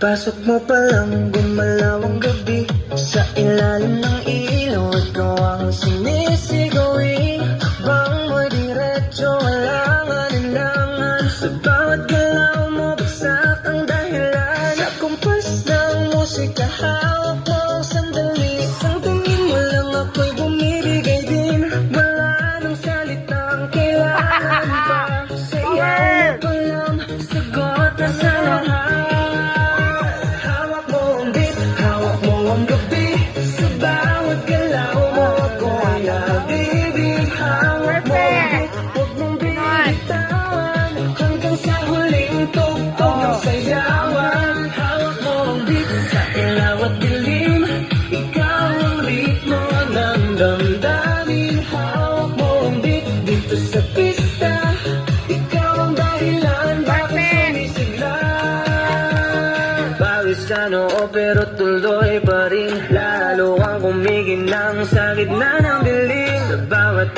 Pagpasok mo pa lang, gumalaw ang gabi. Sa ilalim ng ilaw, ikaw ang sinisigawin. Bang mo diretso, walang alinlangan. Sa bawat galaw mo, bagsak ang dahilan. Sa kumpas ng musika, hawak mo ang sandali. Ang tingin mo lang ako'y bumibigay din. Wala nang salitang kailangan pa. Sayaw mo pa lang, sagot na sa lahat. Ang gabi, sa bawat galaw mo ako'y nabibig. Hawak mo, huwag mong binitawan. Hanggang sa huling tugtog ng sayawan. Hawak mo ang beat sa ilaw at dilim. Ikaw ang ritmo ng damdamin. Hawak mo ang beat dito sa pista. Ikaw ang dahilan bakit sumisigla. Pawis sa noo pero tuloy pa rin. Lalo kang kumikinang sa gitna ng dilim. Sa bawat